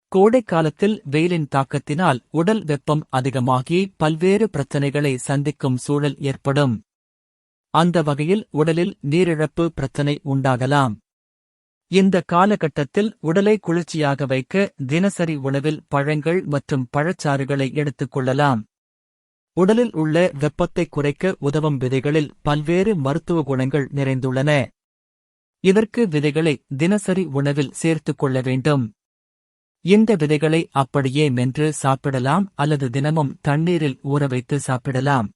கோடை காலத்தில் வெயிலின் தாக்கத்தினால் உடல் வெப்பம் அதிகமாகி பல்வேறு பிரச்சனைகளை சந்திக்கும் சூழல் ஏற்படும். அந்த வகையில் உடலில் நீரிழப்பு பிரச்சனை உண்டாகலாம். இந்த காலகட்டத்தில் உடலை குளிர்ச்சியாக வைக்க தினசரி உணவில் பழங்கள் மற்றும் பழச்சாறுகளை எடுத்துக் கொள்ளலாம். உடலில் உள்ள வெப்பத்தை குறைக்க உதவும் விதைகளில் பல்வேறு மருத்துவ குணங்கள் நிறைந்துள்ளன. இதற்கு விதைகளை தினசரி உணவில் சேர்த்துக் கொள்ள வேண்டும். இந்த விதைகளை அப்படியே மென்று சாப்பிடலாம் அல்லது தினமும் தண்ணீரில் ஊறவைத்து சாப்பிடலாம்.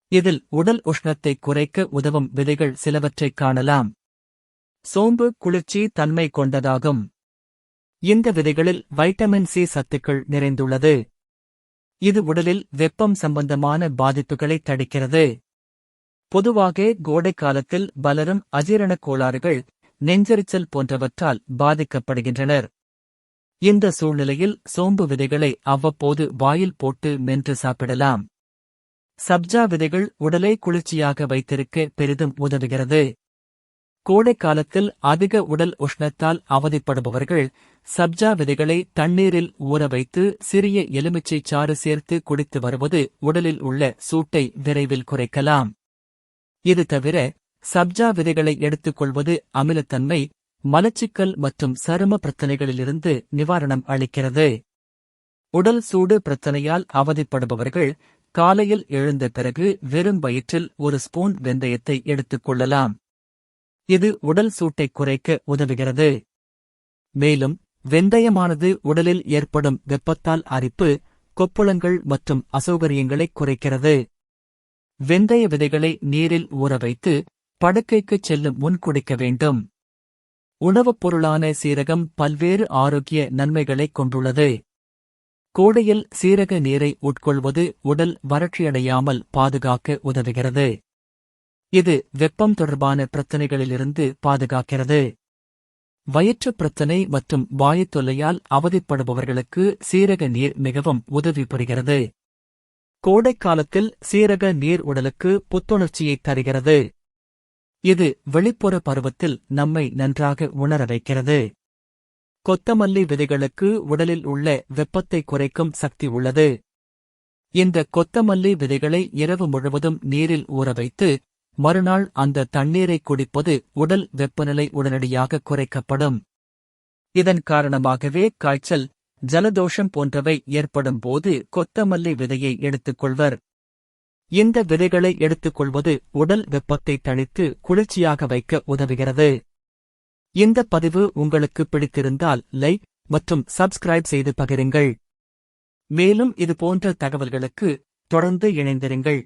இதில் உடல் உஷ்ணத்தை குறைக்க உதவும் விதைகள் சிலவற்றைக் காணலாம். சோம்பு குளிர்ச்சி தன்மை கொண்டதாகும். இந்த விதைகளில் வைட்டமின் சி சத்துக்கள் நிறைந்துள்ளது. இது உடலில் வெப்பம் சம்பந்தமான பாதிப்புகளை தடுக்கிறது. பொதுவாக கோடை காலத்தில் பலரும் அஜீரணக் கோளாறுகள், நெஞ்செரிச்சல் போன்றவற்றால் பாதிக்கப்படுகின்றனர். இந்த சூழ்நிலையில் சோம்பு விதைகளை அவ்வப்போது வாயில் போட்டு மென்று சாப்பிடலாம். சப்ஜா விதைகள் உடலை குளிர்ச்சியாக வைத்திருக்க பெரிதும் உதவுகிறது. கோடை காலத்தில் அதிக உடல் உஷ்ணத்தால் அவதிப்படுபவர்கள் சப்ஜா விதைகளை தண்ணீரில் ஊற வைத்து சிறிய எலுமிச்சை சாறு சேர்த்து குடித்து வருவது உடலில் உள்ள சூட்டை விரைவில் குறைக்கலாம். இது தவிர சப்ஜா விதைகளை எடுத்துக்கொள்வது அமிலத்தன்மை, மலச்சிக்கல் மற்றும் சரும பிரச்சனைகளிலிருந்து நிவாரணம் அளிக்கிறது. உடல் சூடு பிரச்சனையால் அவதிப்படுபவர்கள் காலையில் எழுந்த பிறகு வெறும் வயிற்றில் ஒரு ஸ்பூன் வெந்தயத்தை எடுத்துக் கொள்ளலாம். இது உடல் சூட்டை குறைக்க உதவுகிறது. மேலும் வெந்தயமானது உடலில் ஏற்படும் வெப்பத்தால் அரிப்பு, கொப்புளங்கள் மற்றும் அசௌகரியங்களைக் குறைக்கிறது. வெந்தய விதைகளை நீரில் ஊறவைத்து படுக்கைக்குச் செல்லும் முன் குடிக்க வேண்டும். உணவுப் பொருளான சீரகம் பல்வேறு ஆரோக்கிய நன்மைகளைக் கொண்டுள்ளது. கோடையில் சீரக நீரை உட்கொள்வது உடல் வறட்சியடையாமல் பாதுகாக்க உதவுகிறது. இது வெப்பம் தொடர்பான பிரச்சனைகளிலிருந்து பாதுகாக்கிறது. வயிற்றுப் பிரச்சனை மற்றும் வாயுத் தொல்லையால் அவதிப்படுபவர்களுக்கு சீரக நீர் மிகவும் உதவி புரிகிறது. கோடைக்காலத்தில் சீரக நீர் உடலுக்கு புத்துணர்ச்சியை தருகிறது. இது வெளிப்புற பருவத்தில் நம்மை நன்றாக உணர வைக்கிறது. கொத்தமல்லி விதைகளுக்கு உடலில் உள்ள வெப்பத்தை குறைக்கும் சக்தி உள்ளது. இந்த கொத்தமல்லி விதைகளை இரவு முழுவதும் நீரில் ஊறவைத்து மறுநாள் அந்த தண்ணீரை குடிப்பது உடல் வெப்பநிலை உடனடியாக குறைக்கப்படும். இதன் காரணமாகவே காய்ச்சல், ஜலதோஷம் போன்றவை ஏற்படும் போது கொத்தமல்லி விதையை எடுத்துக்கொள்வர். இந்த விதைகளை எடுத்துக்கொள்வது உடல் வெப்பத்தை தணித்து குளிர்ச்சியாக வைக்க உதவுகிறது. இந்த பதிவு உங்களுக்கு பிடித்திருந்தால் லைக் மற்றும் சப்ஸ்கிரைப் செய்து பகிருங்கள். மேலும் இதுபோன்ற தகவல்களுக்கு தொடர்ந்து இணைந்திருங்கள்.